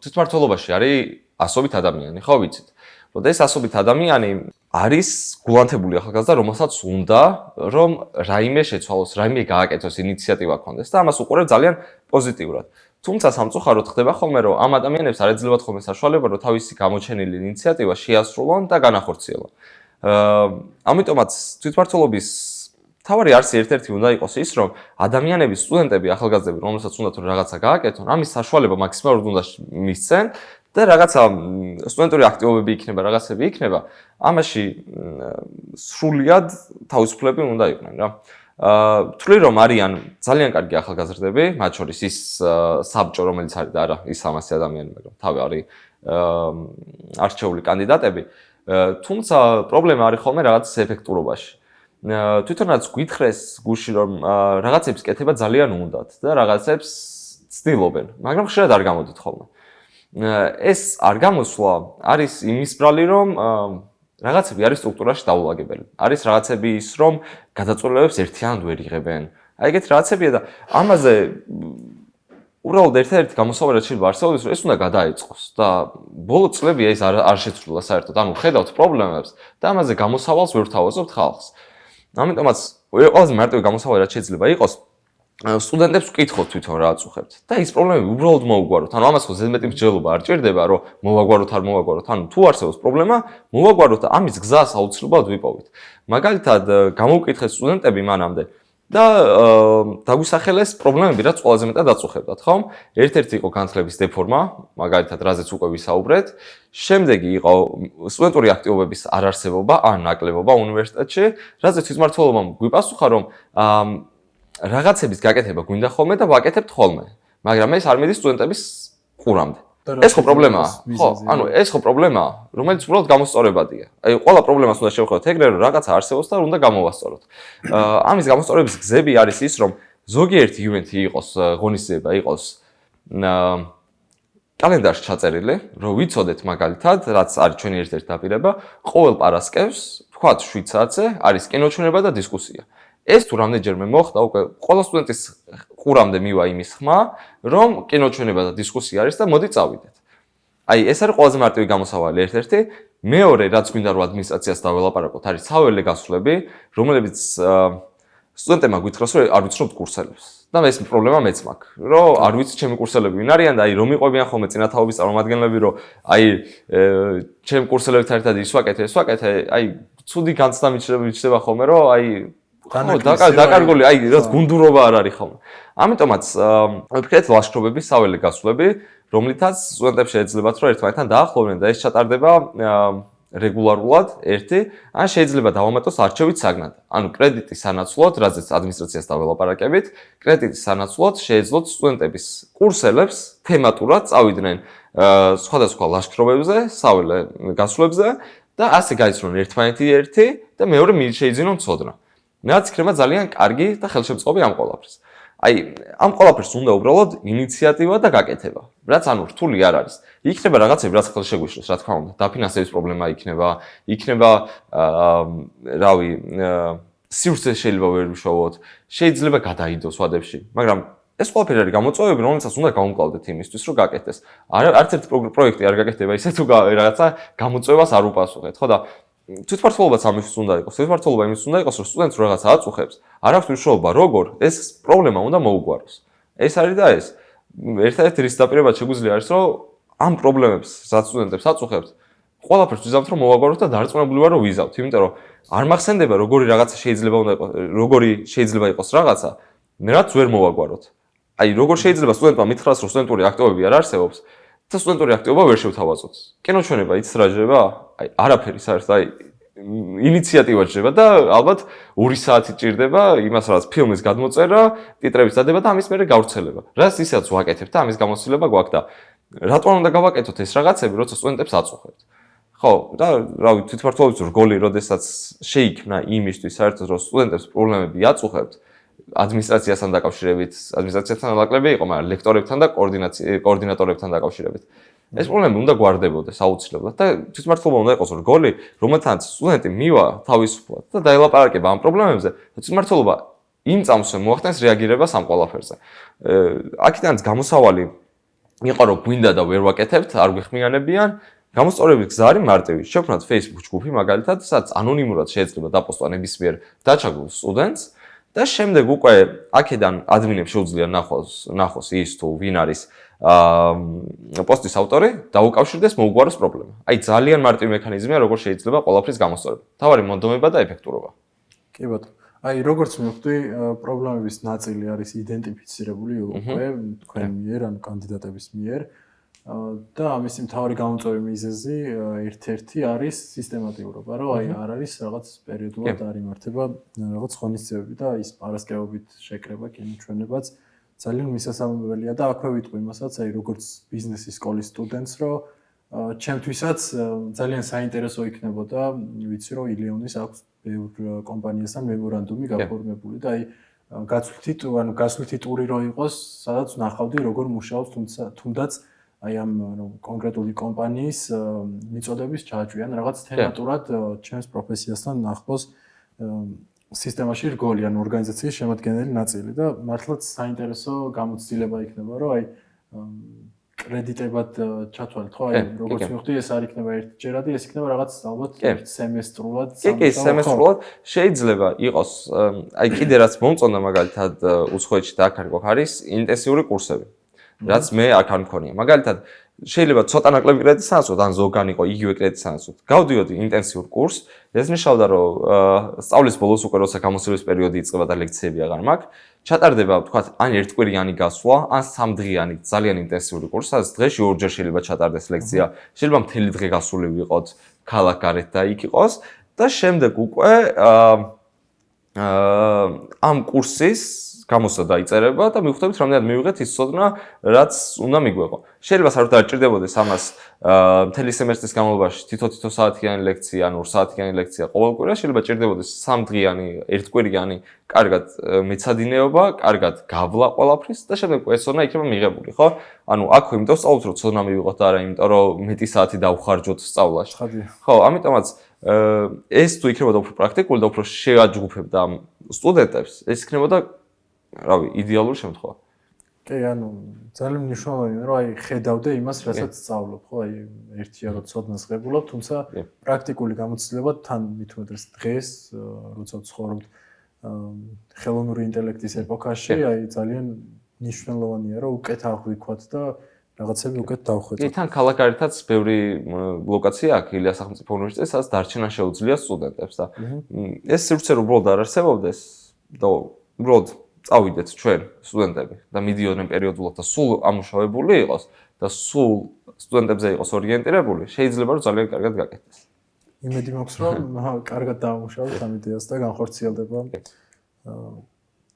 თვითმმართველობაში არის ასობით ადამიანი, ხო ვიცით? რომ ეს ასობით ადამიანი არის გულანთებული ახალგაზრდა, რომელსაც უნდა რომ რაიმე შეცვალოს, რაიმე გააკეთოს, ინიციატივა ჰქონდეს და ამას უყურებ ძალიან პოზიტიურად. თუმცა სამწუხაროდ ხდება ხოლმე, რომ ამ ადამიანებს არ ეძლებათ ხოლმე საშუალება, რომ თავისი გამოჩენილი ინიციატივა შეასრულონ და განახორციელონ. ამიტომაც თვითმმართველობის თავარი არსი ერთ-ერთი უნდა იყოს ის, რომ ადამიანები, სტუდენტები, ახალგაზრდები, რომელსაც უნდათ რომ რაღაცა გააკეთონ, ამის საშუალება მაქსიმალურად უნდა მისცენ და რაღაცა სტუდენტური აქტივობები იქნება, რაღაცები იქნება, ამაში სრულიად თავისუფლები უნდა იყვნენ რა. ვთვლი რომ არიან ძალიან კარგი ახალგაზრდები, მათ შორის ის საბჭო, რომელიც არის და არა ის 300 ადამიანი, მაგრამ თავი არის არჩეული კანდიდატები. თუმცა პრობლემა არის ხოლმე რაღაც ეფექტურობაში. თვითონაც გვითხრეს გუში რომ რაღაცებს კეთება ძალიან უნდათ და რაღაცებს ცდილობენ, მაგრამ ხშირად არ გამოდით ხოლმე. ეს არ გამოსვლა არის იმის ბრალი, რომ რაღაცები არის სტრუქტურაში დაულაგებელი. არის რაღაცები ის, რომ გადაწყვეტილებებს ერთიანად ვერ იღებენ. აი ეგეთ რაღაცებია და ამაზე უბრალოდ ერთ-ერთი გამოსავალი შეიძლება არსებობდეს, რომ ეს უნდა გადაეწყოს და ბოლო წლები ეს არ შეცვლილა საერთოდ. ანუ ხედავთ პრობლემებს და ამაზე გამოსავალს ვერ ვთავაზობთ ხალხს. ამიტომაც ყველაზე მარტივი გამოსავალი რაც შეიძლება იყოს სტუდენტებს ვკითხოთ თვითონ რა აწუხებთ და ის პრობლემები უბრალოდ მოუგვაროთ. ანუ ამას ხო ზედმეტი მსჯელობა არ ჭირდება, რომ მოვაგვაროთ არ მოვაგვაროთ. ანუ თუ არსებობს პრობლემა, მოვაგვაროთ და ამის გზას აუცილებლად ვიპოვით. მაგალითად, გამოვკითხეთ სტუდენტები მანამდე და დაგვისახელეს პრობლემები, რაც ყველაზე მეტად აწუხებდათ, ხო? ერთ-ერთი იყო განათლების დეფორმა, მაგალითად, რაზეც უკვე ვისაუბრეთ. შემდეგი იყო სტუდენტური აქტივობების არარსებობა ან ნაკლებობა უნივერსიტეტში, რაზეც თვითმმართველობამ გვიპასუხა, რომ რაღაცების გაკეთება გვინდა ხოლმე და ვაკეთებთ ხოლმე, მაგრამ ეს არ მიდის სტუდენტების ყურამდე. ეს ხო პრობლემაა, ხო? ანუ ეს ხო პრობლემაა, რომელიც უბრალოდ გამოსწორებადია. აი, ყველა პრობლემას უნდა შევხედოთ ეგრე, რომ რაღაცა არსებობს და უნდა გამოვასწოროთ. ამის გამოსწორების გზები არის ის, რომ ზოგიერთი ივენთი იყოს, ღონისძიება იყოს კალენდარში ჩაწერილი, რომ ვიცოდეთ მაგალითად, რაც არის ჩვენი ერთ-ერთი დაპირება, ყოველ პარასკევს, თქვათ 7 საათზე არის კინოჩვენება და დისკუსია. ეს თუ რამდენჯერმე მოხდა, უკვე ყველა სტუდენტის ყურამდე მივა იმის ხმა, რომ კინოჩვენება და დისკუსია არის და მოდი წავიდეთ. აი, ეს არის ყველაზე მარტივი გამოსავალი ერთ-ერთი. მეორე, რაც გვინდა რომ ადმინისტრაციას დაველაპარაკოთ, არის საველე გასვლები, რომლებიც სტუდენტებმა გითხრას, რომ არ ვიცნობთ კურსელებს. და ეს პრობლემა მეც მაქვს, რომ არ ვიცი ჩემი კურსელები ვინ არიან და აი რომ იყვებიან ხოლმე წინათაობის წარმომადგენლები, რომ აი ჩემ კურსელებთან ერთად ის ვაკეთე, აი ცუდი განცდა მიჩნდება ხოლმე, რომ აი დაკარგული, აი რაც გუნდურობა არ არის ხოლმე. ამიტომაც ვფიქრეთ ლაშქრობების საველე გასვლები, რომლითაც სტუდენტებს შეეძლებათ რომ ერთმანეთთან დაახლოვდნენ და ეს ჩატარდება რეგულარულად ერთი, ან შეიძლება დავამატოს არჩევით საგნად. ანუ კრედიტის სანაცვლოდ, რაზეც ადმინისტრაციას დაველაპარაკებით, კრედიტის სანაცვლოდ შეეძლოთ სტუდენტების კურსელებს თემატურად წავიდნენ სხვადასხვა ლაშქრობებზე, საველე გასვლებზე და ასე გაიცნონ ერთმანეთი ერთი და მეორე შეიძინონ ცოდნა. მეც იქნება ძალიან კარგი და ხელშემწყობი ამ ყველაფერს. აი, ამ ყველაფერს უნდა უბრალოდ ინიციატივა და გაკეთება. რაც ანუ რთული არ არის. იქნება რაღაცები, რაც ხელშეგვიშლოს, რა თქმა უნდა, დაფინანსების პრობლემა იქნება, რავი, სივრცე შეიძლება ვერ ვიშოვოთ, შეიძლება გადაიდოს ვადებში, მაგრამ ეს ყველაფერი არის გამოწვევები, რომელსაც უნდა გავუმკლავდეთ იმისთვის, რომ გაკეთდეს. არც ერთი პროექტი არ გაკეთდება ისე თუ რაღაცა გამოწვევას არ უპასუხეთ, ხო და თვითმმართველობაც ამის უნდა იყოს. თვითმმართველობა იმის უნდა იყოს, რომ სტუდენტს რაღაცა აწუხებს, არ აქვს მნიშვნელობა როგორ, ეს პრობლემა უნდა მოუგვაროს. ეს არის და ეს. ერთ-ერთი რის დაპირებად შეგვიძლია არის, რომ ამ პრობლემებს, რაც სტუდენტებს აწუხებთ, ყველაფერს ვიზავთ, რომ მოვაგვაროთ და დარწმუნებული ვარ, რომ ვიზავთ, იმიტომ რომ არ მახსენდება როგორი რაღაცა შეიძლება იყოს რაღაცა, რაც ვერ მოვაგვაროთ. აი როგორ შეიძლება სტუდენტმა მითხრას, რომ სტუდენტური აქტივობები არ არსებობს და სტუდენტური აქტივობა ვერ შევთავაზოთ. კინოჩვენება იცით რა ჯდება? აი არაფერი საერთოდ, აი ინიციატივა ჯდება და ალბათ 2 საათი ჭირდება იმას, რაც ფილმის გადმოწერა, ტიტრების დადება და ამის მერე გავრცელება. რაც ისაც ვაკეთებ და ამის გამოცდილება გვაქვს და რატომ უნდა გავაკეთოთ ეს რაღაცები, როცა სტუდენტებს აწუხებთ. ხო, და რავი, თვითმმართველობის რგოლი, როდესაც შეიქმნა იმისთვის, საერთოდ რომ სტუდენტებს პრობლემები აწუხებთ, ადმინისტრაციასთან დაკავშირებით, ადმინისტრაციასთან ნაკლები იყო, მაგრამ ლექტორებთან და კოორდინატორებთან დაკავშირებით. ეს პრობლემები უნდა გვარდებოდეს აუცილებლად და თვითმმართველობა უნდა იყოს რგოლი, რომელთანაც სტუდენტი მივა თავისუფლად და დაელაპარაკება ამ პრობლემებზე, და თვითმმართველობა იმ წამსვე მოახდენს რეაგირებას ამ ყველაფერზე. აქედანაც გამოსავალი იყო, რომ გვინდა და ვერ ვაკეთებთ, არ გვიხმიანებიან. გამოსწორების გზა არის მარტივი. შევქმნათ Facebook ჯგუფი მაგალითად, სადაც ანონიმურად შეიძლება დაპოსტვა ნებისმიერ დაჩაგრულ სტუდენტს და შემდეგ უკვე აქედან ადმინებს შეუძლია ნახოს ის თუ ვინ არის პოსტის ავტორი, დაუკავშირდეს მოუგვაროს პრობლემა. აი ძალიან მარტივი მექანიზმია, როგორ შეიძლება ყველაფრის გამოსწორება. თავარი მონდომება და ეფექტურობა. კი ბატონო. აი როგორც მივხვდი, პრობლემების ნაწილი არის იდენტიფიცირებული უკვე თქვენ მიერ, ან კანდიდატების მიერ. და ამის მთავარი გამოწვევი მიზეზი ერთ-ერთი არის სისტემატიურობა, რომ აი არ არის რაღაც პერიოდულად არ იმართება რაღაც ღონისძიებები და ის პარასკევობით შეკრება კინოჩვენებაც ძალიან მისასალმებელია და აქვე ვიტყვი იმასაც, აი როგორც ბიზნესის სკოლის სტუდენტს, რომ ჩემთვისაც ძალიან საინტერესო იქნებოდა, ვიცი რომ ილიონის აქვს ბევრ კომპანიასთან მემორანდუმი გაფორმებული და აი გასვლითი ტური რო იყოს, სადაც ნახავდი როგორ მუშაობს, თუნდაც აი ამ კონკრეტული კომპანიის მიწოდების ჩააჭვიან რაღაც თემატურად ჩემს პროფესიასთან ახლოს სისტემაში რგოლი ან ორგანიზაციის შემადგენელი ნაწილი და მართლაც საინტერესო გამოცდილება იქნება, რომ აი კრედიტებად ჩათვალეთ, ხო? აი როგორც მივხვდი, ეს არ იქნება ერთჯერადი, ეს იქნება რაღაც ალბათ სემესტრულად. კი, სემესტრულად შეიძლება იყოს. აი კიდე რაც მომწონდა მაგალითად უცხოეთში და აქ არის ინტენსიური კურსები. რაც მე აქ არ მქონია. მაგალითად, შეიძლება ცოტა ნაკლები კრედიტი სანაცვლოდ, ან ზოგან იყო იგივე კრედიტი სანაცვლოდ. გავდიოდი ინტენსიურ კურსს, ეს ნიშნავდა, რომ სწავლის ბოლოს უკვე როცა გამოსვლის პერიოდი იწყება და ლექციები აღარ მაქვს, ჩატარდება, თქვათ, ან ერთკვირიანი გასვლა, ან 3 დღიანი ძალიან ინტენსიური კურსი, სადაც დღეში 2 ჯერ შეიძლება ჩატარდეს ლექცია, შეიძლება მთელი დღე გასული ვიყოთ ქალაქ გარეთ და იქ იყოს და შემდეგ უკვე ამ კურსის გამოსა დაიწერება და მივხვდებით, რამდენად მივიღეთ ის ცოდნა, რაც უნდა მიგვეყო. შეიძლება საერთოდ არ ჭირდებოდეს ამას მთელი სემესტრის განმავლობაში თითო საათიანი ლექცია, ან 2 საათიანი ლექცია ყოველ კვირას, შეიძლება ჭირდებოდეს 3 დღიანი, ერთკვირიანი, კარგად მეცადინეობა, კარგად გავლა ყველაფრის და შემდეგ ეს ცოდნა იქნება მიღებული, ხო? ანუ აქ იმიტომ სწავლობთ, რომ ცოდნა მივიღოთ და არა იმიტომ, რომ მეტი საათი დავხარჯოთ სწავლაში. ხო, ამიტომაც ეს თუ იქნებოდა უფრო პრაქტიკული და უფრო შეაჯგუფებდა სტუდენტებს, ეს იქნებოდა რავი, იდეალური შემთხვევა. კი, ანუ ძალიან მნიშვნელოვანია, რომ აი ხედავდე იმას, რასაც სწავლობ, ხო, აი ერთია რომ ცოდნას ღებულობ, თუმცა პრაქტიკული გამოცდილება თან მithumetes დღეს, როცა ვცხოვრობთ ხელოვნური ინტელექტის ეპოქაში, აი ძალიან მნიშვნელოვანია, რომ უკეთ აღვიქვათ და რაღაცები უკეთ დავხვეწოთ. კი, თან ქალაქ გარეთაც ბევრი ლოკაცია აქვს ილიას სახელმწიფო უნივერსიტეტში, სადაც დარჩენა შეუძლია სტუდენტებს და ეს სივრცე უბრალოდ არ არსებობდეს და უბრალოდ წავიდეთ ჩვენ სტუდენტები და მიდიოდნენ პერიოდულად და სულ ამუშავებული იყოს და სულ სტუდენტებზე იყოს ორიენტირებული, შეიძლება რომ ძალიან კარგად გაკეთდეს. იმედი მაქვს, რომ კარგად დაამუშავოთ ამ იდეას და განხორციელდება.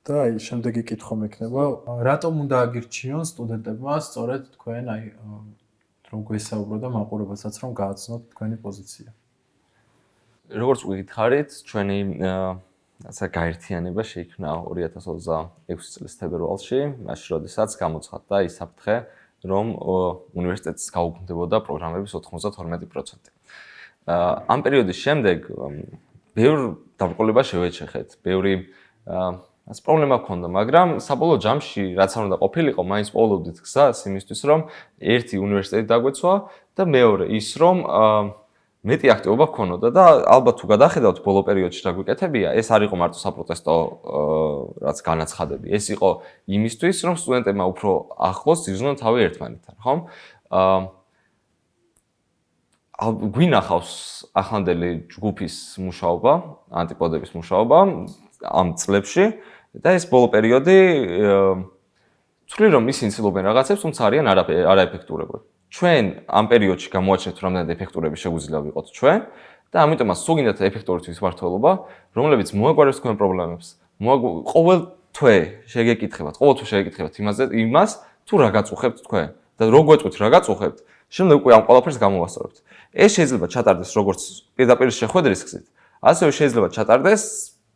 და აი შემდეგი კითხვა მექნება, რატომ უნდა აგირჩიონ სტუდენტებმა სწორედ თქვენ აი რომ გვესაუბრო და მაყურებელსაც რომ გააცნოთ თქვენი პოზიცია. როგორც ვიგითხარით, ჩვენი ასე გაერთიანება შეიქმნა 2026 წლის თებერვალში, მაშინ როდესაც გამოცხადდა ის საფრთხე, რომ უნივერსიტეტს გაუქმდებოდა პროგრამების 92%. ამ პერიოდის შემდეგ ბევრ დაბრკოლებას შევეჩეხეთ, ბევრი ეს პრობლემა ჰქონდა, მაგრამ საბოლოო ჯამში რაც არ უნდა ყოფილიყო, მაინც პოულობდით გზას იმისთვის, რომ ერთი უნივერსიტეტი დაგვეცვა და მეორე ის, რომ მეტი აქტივობა ჰქონოდა და ალბათ თუ გადახედავთ ბოლო პერიოდში რა გვიკეთებია, ეს არ იყო მარტო საპროტესტო რაც განაცხადები. ეს იყო იმისთვის, რომ სტუდენტებმა უფრო ახლოს იზრუნონ თავი ერთმანეთთან, ხო? გვინახავს ახლანდელი ჯგუფის მუშაობა, ანტიპოდების მუშაობა ამ წლებში და ეს ბოლო პერიოდი ვთვლი რომ ისინი ცდილობენ რაღაცებს, თუმცა არიან არაეფექტურები. ჩვენ ამ პერიოდში გამოაჩნევთ რამდენად ეფექტურები შეგვიძლია ვიყოთ ჩვენ და ამიტომაც თუ გინდათ ეფექტური თვითმმართველობა, რომლებიც მოაგვარებს თქვენ პრობლემებს. ყოველ თვე შეგეკითხებათ, ყოველ თვე შეგეკითხებათ იმას, თუ რა გაწუხებთ თქვენ და რო გვეტყვით რა გაწუხებთ, შემდეგ უკვე ამ ყველაფერს გამოვასწორებთ. ეს შეიძლება ჩატარდეს როგორც პირდაპირ შეხვედრის გზით, ასევე შეიძლება ჩატარდეს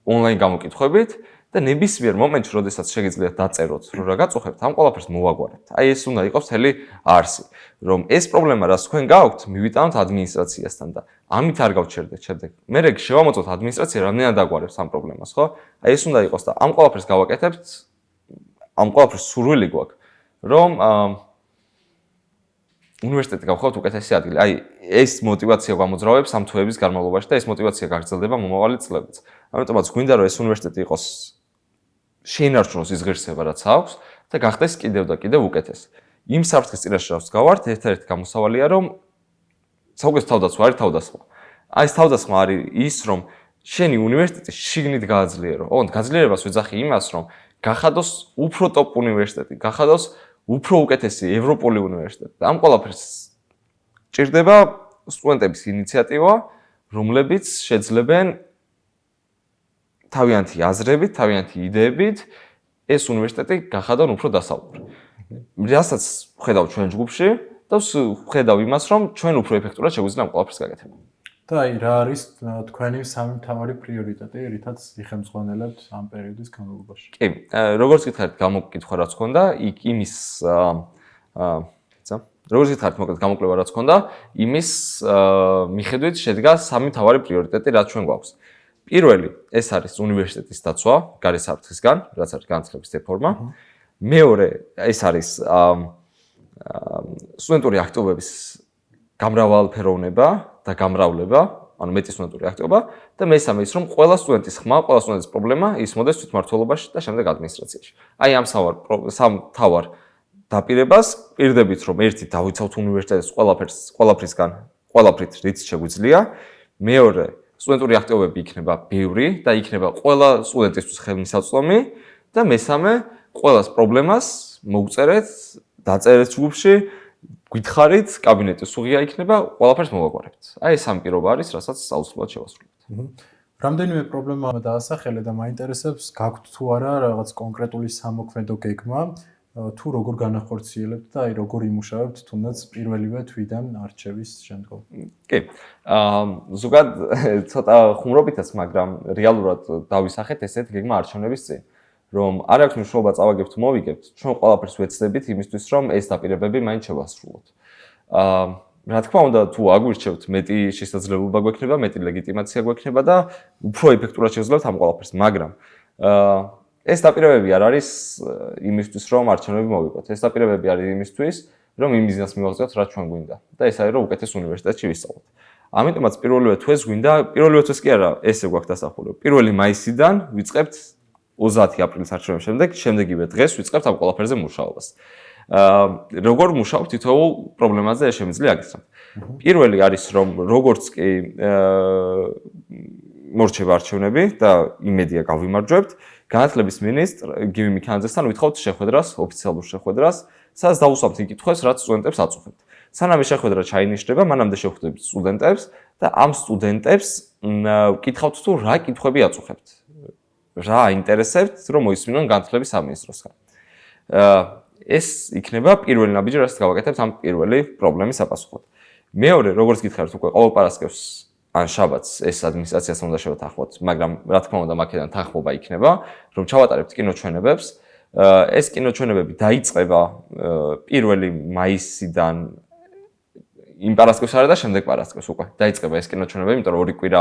ონლაინ გამოკითხვებით და ნებისმიერ მომენტში, როდესაც შეგიძლიათ დაწეროთ, რომ რა გაწუხებთ, ამ ყველაფერს მოვაგვარებთ. აი ეს უნდა იყოს მთელი არსი, რომ ეს პრობლემა, რაც თქვენ გააქვთ, მივიტანოთ ადმინისტრაციასთან და ამით არ გავჩერდეთ შემდეგ. მე შევამოწმოთ ადმინისტრაცია რამდენად აგვარებს ამ პრობლემას, ხო? აი ეს უნდა იყოს და ამ ყველაფერს გავაკეთებთ, ამ ყველაფერს სურვილი გვაქვს, რომ უნივერსიტეტი გავხავთ უკეთესი ადგილი. აი ეს мотиваცია გამოძრავებს ამ თვეების განმავლობაში და ეს мотиваცია გაგრძელდება მომავალი წლებიც. ამიტომაც გვინდა რომ ეს უნივერსიტეტი იყოს შეინარჩუნოს ის ღირსება რაც აქვს და გახდეს კიდევ და კიდევ უკეთესი. იმ საფრთხის წინაშე რაც გავართ, ერთ-ერთი გამოსავალია რომ საუკეთესო თავდაცვა არის თავდასხმა. აი ეს თავდასხმა არის ის რომ შენი უნივერსიტეტი შიგნით გააძლიერო. ოღონდ გაძლიერებას ვეძახი იმას რომ გახადოს უფრო ტოპ უნივერსიტეტი, გახადოს უფრო უკეთესი ევროპული უნივერსიტეტი. ამ ყველაფერს ჭირდება სტუდენტების ინიციატივა, რომლებიც შეძლებენ თავიანთი აზრებით, თავიანთი იდეებით ეს უნივერსიტეტი გახადონ უფრო დასავლური. რასაც ვხედავ ჩვენ ჯგუფში და ვხედავ იმას, რომ ჩვენ უფრო ეფექტურად შეგვიძლია ამ ყველაფერს გაკეთება. და აი რა არის თქვენი სამი მთავარი პრიორიტეტი, რითაც იხელმძღვანელებთ ამ პერიოდის განმავლობაში? კი, როგორც გითხარით, გამოკითხვა რაც ჰქონდა, იმის როგორც გითხარით, მოკლედ გამოკლება რაც ჰქონდა, იმის მიხედვით შედგა სამი მთავარი პრიორიტეტი, რაც ჩვენ გვაქვს. პირველი, ეს არის უნივერსიტეტის დაცვა გარე საფრთხისგან, რაც არის განათლების რეფორმა. მეორე, ეს არის სტუდენტური აქტივობების გამრავალფეროვნება და გამრავლება, ანუ მეტი სტუდენტური აქტივობა და მესამე ის რომ ყველა სტუდენტის ხმა, ყველა სტუდენტის პრობლემა ისმოდეს თვითმმართველობაში და შემდეგ ადმინისტრაციაში. აი ამ სამ თავარ დაპირებას პირდებით რომ ერთი დავიცავთ უნივერსიტეტის ყველაფრით რიც შეგვიძლია. მეორე, სტუდენტური აქტივობები იქნება ბევრი და იქნება ყველა სტუდენტისთვის ხელმისაწვდომი და მესამე, ყველას პრობლემას მოგწერეთ, დაწერეთ ჯგუფში, გითხარით, კაბინეტის უღია იქნება, ყველაფერს მოვაგვარებთ. აი ეს სამი პირობა არის, რასაც აუცილებლად შევასრულებთ. რამდენიმე პრობლემა დაასახელე და მაინტერესებს, გაქვთ თუ არა რაღაც კონკრეტული სამოქმედო გეგმა, თუ როგორ განახორციელებთ და აი როგორ იმუშავებთ თუნდაც პირველივე თვიდან არჩევის შემდგომ. კი. ზოგად ცოტა ხუმრობითაც, მაგრამ რეალურად დავისახეთ ესეთ გეგმა არჩევნების წინ. რომ არ აქვს მნიშვნელობა წავაგებთ თუ მოვიგებთ, ჩვენ ყველაფერს ვეცდებით იმისთვის, რომ ეს დაპირებები მაინც შევასრულოთ. რა თქმა უნდა, თუ აგვირჩევთ, მეტი შესაძლებლობა გვექნება, მეტი ლეგიტიმაცია გვექნება და უფრო ეფექტურად შევძლებთ ამ ყველაფერს, მაგრამ ეს დაპირებები არ არის იმისთვის, რომ არჩევნები მოვიგოთ. ეს დაპირებები არის იმისთვის, რომ იმ ბიზნესს მივაღწიოთ, რაც ჩვენ გვინდა და ეს არის რომ უკეთეს უნივერსიტეტში ვისწავლოთ. ამიტომაც პირველივე თვეს გვინდა, პირველივე თვეს კი არა, ესე გვაქვს დასახული. 1 მაისიდან ვიწყებთ 30 აპრილის არჩევნების შემდეგივე დღეს ვიწყებთ ამ ყველაფერზე მუშაობას. როგორ მუშაობთ თითოეულ პრობლემაზე შემიძლია აგისრათ. პირველი არის რომ როგორც კი მორჩება არჩევნები და იმედია გავიმარჯვებთ, განათლების მინისტრ გივი მიქანაძესთან ვითხოვთ შეხვედრას, ოფიციალურ შეხვედრას, სადაც დავუსვამთ იმ კითხვებს, რაც სტუდენტებს აწუხებთ. სანამ შეხვედრა ჩაინიშნება, მანამდე შევხვდებით სტუდენტებს და ამ სტუდენტებს ვკითხავთ თუ რა კითხვები აწუხებთ. რა აინტერესებთ, რომ მოისმინონ განათლების სამინისტროსგან. ეს იქნება პირველი ნაბიჯი, რასაც გავაკეთებთ ამ პირველი პრობლემის საპასუხოდ. მეორე, როგორც გითხარით, უკვე ყოველ პარასკევს ან შაბათს ეს ადმინისტრაციას უნდა შევთანხმოთ, მაგრამ რა თქმა უნდა, მაქედან თანხმობა იქნება, რომ ჩავატარებთ კინოჩვენებებს. ეს კინოჩვენებები დაიწყება 1 მაისიდან იმ პარასკევს არა და შემდეგ პარასკევს უკვე დაიწყება ეს კინოჩვენებები, იმიტომ რომ 2 კვირა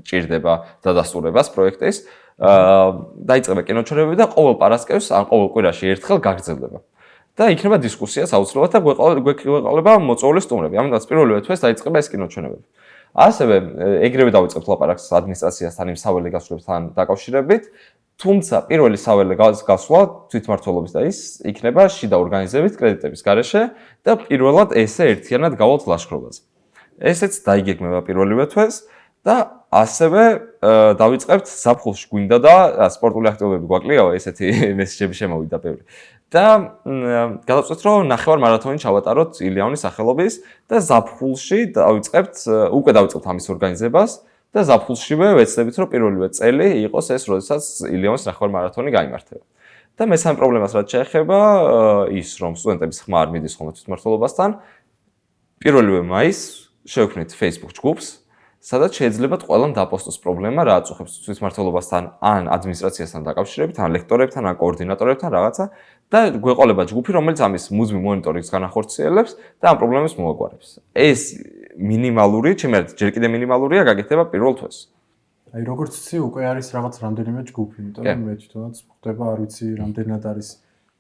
ჭირდება დადასტურებას პროექტის. დაიწყება კინოჩვენებები და ყოველ პარასკევს ან ყოველ კვირაში ერთხელ გაგრძელდება. და იქნება დისკუსია საუცლელად და გვეყოლება მოწვეული სტუმრები. ამიტომაც პირველივე თვეს დაიწყება ეს კინოჩვენებები. ასევე ეგრევე დავიწყებთ ლაპარაკს ადმინისტრაციასთან იმ საველე გასვლებთან დაკავშირებით, თუმცა პირველი საველე გასვლა თვითმმართველობის და ის იქნება შიდა ორგანიზებით კრედიტების გარეშე და პირველად ესე ერთიანად გავალთ ლაშქრობაზე. ესეც დაიგეგმება პირველივე თვეს და ასევე დავიწყებთ ზაფხულში გვინდა და სპორტული აქტივობები გვაკლია, ესეთი მესეჯები შემოვიდა ბევრი. და გადავწყვეტ რომ ნახევარ მარათონი ჩავატაროთ ილიანის სახელობის და ზაფხულში უკვე დავიწყებთ ამის ორგანიზებას და ზაფხულშივე ვეცდებით რომ პირველივე წელი იყოს ეს როდესაც ილიანის ნახევარ მარათონი გაიმართება. და მესამე პრობლემას რაც შეეხება ის რომ სტუდენტების ხმა არ მიდის ხოლმე თვითმმართველობასთან პირველივე მაისს შევქმნით Facebook ჯგუფს სადაც შეიძლება ყველამ დაპოსტოს პრობლემა რა აწუხებს თვითმმართველობასთან ან ადმინისტრაციასთან დაკავშირებით ან ლექტორებთან ან კოორდინატორებთან რაღაცა და გვეყოლება ჯგუფი რომელიც ამის მუდმივ მონიტორინგს განახორციელებს და ამ პრობლემებს მოაგვარებს. ეს მინიმალური, ჩემი აზრით ჯერ კიდევ მინიმალურია გაკეთება პირველ თვეს. აი როგორც იცი უკვე არის რაღაც რამდენიმე ჯგუფი, იმიტომ რომ მე თვითონაც ხდება არ ვიცი რამდენად არის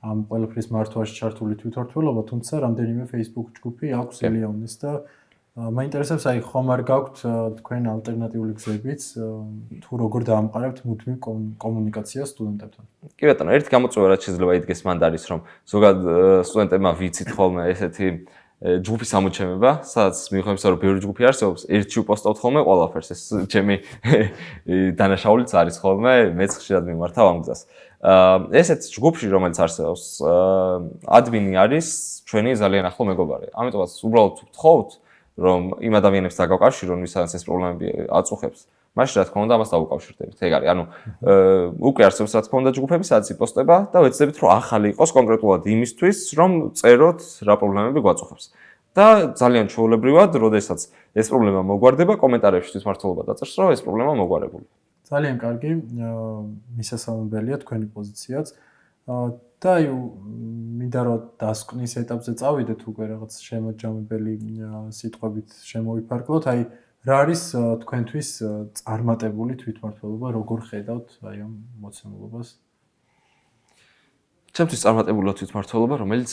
ამ ყველაფრის მართვაში ჩართული თვითმმართველობა, თუმცა რამდენიმე Facebook ჯგუფი აქვს ილიანის და მაინტერესებს აი ხომ არ გაქვთ თქვენ ალტერნატიული გზებიც თუ როგორ დაამყარებთ მუდმივ კომუნიკაციას სტუდენტებთან. კი ბატონო, ერთი გამოწვევა რაც შეიძლება იდგეს მანდ არის რომ ზოგადად სტუდენტებმა ვიცით ხოლმე ესეთი ჯგუფის ამოჩემება, სადაც მიუხედავად იმისა, რომ ბევრი ჯგუფი არსებობს, ერთში ვპოსტავთ ხოლმე ყველაფერს. ეს ჩემი დანაშაულიც არის ხოლმე, მეც ხშირად მიმართავ ამ გზას. ესეთ ჯგუფში, რომელიც არსებობს, ადმინი არის ჩვენი ძალიან ახლო მეგობარი. ამიტომაც უბრალოდ ვთხოვთ, რომ იმ ადამიანებს დაგავკავშირონ, ვისაც ეს პრობლემები აწუხებს. მაშინ რა თქმა უნდა ამას დავუკავშირდებით. ეგ არის. ანუ უკვე არსებობს რა თქმა უნდა ჯგუფები, სადაც იპოსტება და ვეცდებით რომ ახალი იყოს კონკრეტულად იმისთვის, რომ წეროთ რა პრობლემები გვაწუხებს. და ძალიან ჩვეულებრივად, როდესაც ეს პრობლემა მოგვარდება, კომენტარებში თვითმმართველობა დაწერს, რომ ეს პრობლემა მოგვარებული. ძალიან კარგი, მისასალმებელია თქვენი პოზიციაც. და აი მინდა რომ დასკვნის ეტაპზე წავიდეთ უკვე რაღაც შემოჯამებელი სიტყვებით შემოვიფარგლოთ. აი რა არის თქვენთვის წარმატებული თვითმმართველობა, როგორ ხედავთ აი ამ მოცემულობას? ჩემთვის წარმატებულა თვითმმართველობა, რომელიც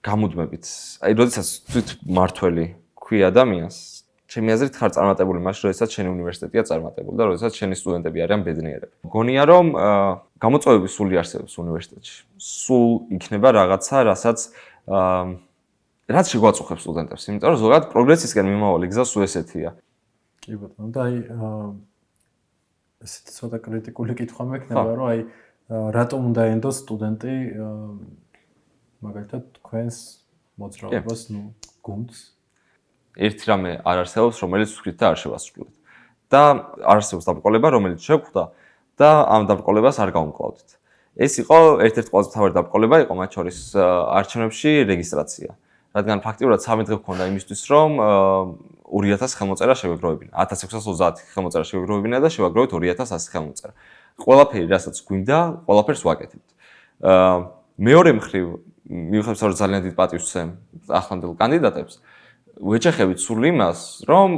გამუდმებით, აი როდესაც თვითმმართველი ქვია ადამიანს, ჩემი აზრით ხარ წარმატებული მაშინ, როდესაც შენი უნივერსიტეტია წარმატებული და როდესაც შენი სტუდენტები არიან ბედნიერები. მგონია რომ გამოწვევები სული არსებობს უნივერსიტეტში. სულ იქნება რაღაცა, რაც შეგვაწუხებს სტუდენტებს, იმიტომ რომ ზოგადად პროგრესისკენ მიმავალი გზა სულ ესეთია. კი ბატონო, და აი ესეთი ცოტა კრიტიკული კითხვა მექნება, რომ აი რატომ უნდა ენდოს სტუდენტი მაგალითად თქვენს მოძრაობას, გუნდს? ერთი რამე არ არსებობს, რომელიც ვთქვით და არ შევასრულეთ. და არ არსებობს დაბრკოლება, რომელიც შეგვხვდა და ამ დაბრკოლებას არ გავუმკლავდით. ეს იყო ერთ-ერთი ყველაზე მთავარი დაბრკოლება, იყო მათ შორის არჩევნებში რეგისტრაცია. რადგან ფაქტიურად 13 დღე გქონდა იმისთვის, რომ 2000 ხელმოწერა შევეგროვებინა. 1630 ხელმოწერა შევეგროვებინა და შევაგროვეთ 2100 ხელმოწერა. ყველაფერი, რასაც გვინდა, ყველაფერს ვაკეთებთ. მეორე მხრივ, მიუხედავად რომ ძალიან დიდ პატივს ვცემ ახლანდელ კანდიდატებს, ვეჭახებით სულ იმას, რომ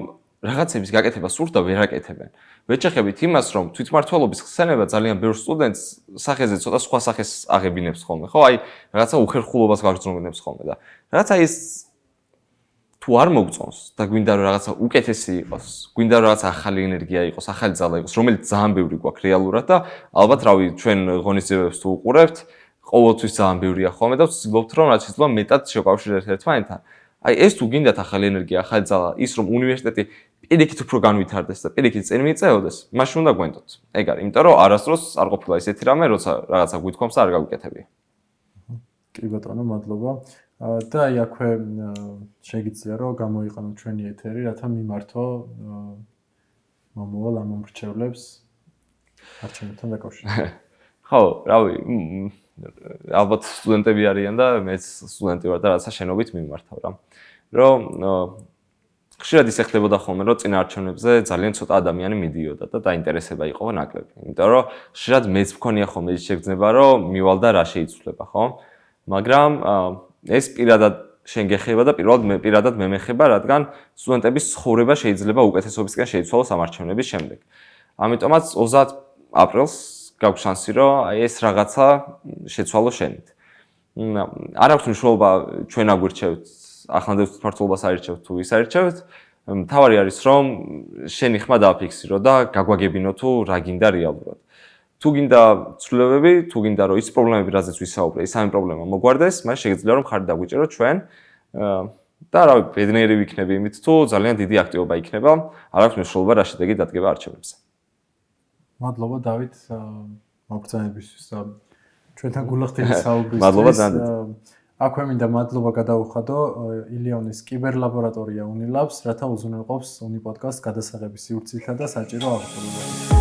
რაღაცების გაკეთება სურთ და ვერ აკეთებენ. ვეჭახებით იმას, რომ თვითმმართველობის ხსენება ძალიან ბევრ სტუდენტს სახეზე ცოტა სხვა სახეს აღებინებს ხოლმე, ხო? აი, რაღაცა უხერხულობას გაგრძნობინებს ხოლმე და რაღაცა ის თუ არ მოგწონს და გვინდა რომ რაღაცა უკეთესი იყოს, გვინდა რომ რაღაცა ახალი ენერგია იყოს, ახალი ძალა იყოს, რომელიც ძალიან ბევრი გვაქვს რეალურად და ალბათ რავი, ჩვენ ღონისძიებებს თუ უყურებთ, ყოველთვის ძალიან ბევრია ხოლმე და ვცდილობთ რომ რაც შეიძლება მეტად შევკავშირდეთ ერთმანეთთან. აი ეს თუ გინდათ ახალი ენერგია, ახალი ძალა, ის რომ უნივერსიტეტი პირიქით უფრო განვითარდეს და პირიქით წინ მიიწევდეს, მაშინ უნდა გვენდოთ. ეგ არის, იმიტომ რომ არასდროს არ ყოფილა ისეთი რამე, როცა რაღაცა გვითქვამს და არ გავიკეთებია. კი ბატონო, მადლობა. და აი აქვე შეგიძლია რომ გამოიყენო ჩვენი ეთერი, რათა მიმართო მომავალ ამომრჩევლებს არჩევნებთან დაკავშირებით. ხო, რავი, ალბათ სტუდენტები არიან და მეც სტუდენტი ვარ და რაღაცა შენობით მიმართავ რა. რომ ხშირად ისე ხდებოდა ხოლმე, რომ წინა არჩევნებზე ძალიან ცოტა ადამიანი მიდიოდა და დაინტერესება იყო ნაკლები. იმიტომ რომ ხშირად მეც მქონია ხოლმე ის შეგრძნება, რომ მივალ და რა შეიცვლება, ხო? მაგრამ ეს პირადად შენ გეხება და პირადად მე მეხება, რადგან სტუდენტების ცხოვრება შეიძლება უკეთესობისკენ შეიცვალოს ამ არჩევნების შემდეგ. ამიტომაც 30 აპრილს გაქვს შანსი, რომ ეს რაღაცა შეცვალო შენით. არ აქვს მნიშვნელობა ჩვენ აგვირჩევთ, ახლანდელ თვითმმართველობას აირჩევთ თუ ვის აირჩევთ. მთავარი არის, რომ შენი ხმა დააფიქსირო და გაგვაგებინო თუ რა გინდა რეალურად. თუ გინდა ცვლილებები, თუ გინდა რომ ის პრობლემები, რაზეც ვისაუბრე, ის სამი პრობლემა მოგვარდეს, მას შეგიძლია რომ ხარი დაგვიჭერო ჩვენ და რავი, ბედნიერი ვიქნები იმით, თუ ძალიან დიდი აქტივობა იქნება, არ აქვს მნიშვნელობა რა შედეგი დადგება არჩევნებზე. მადლობა დავით მოგწონებისთვის და ჩვენთან გულახდილი საუბრისთვის. მადლობა ძალიან. აქვე მინდა მადლობა გადაუხადო ილიონის კიბერლაბორატორია უნილაბს, რათა უზრუნველყოფს უნი პოდკასტ გადასაღების სივრცილთა და საჭირო აღჭურვილობით.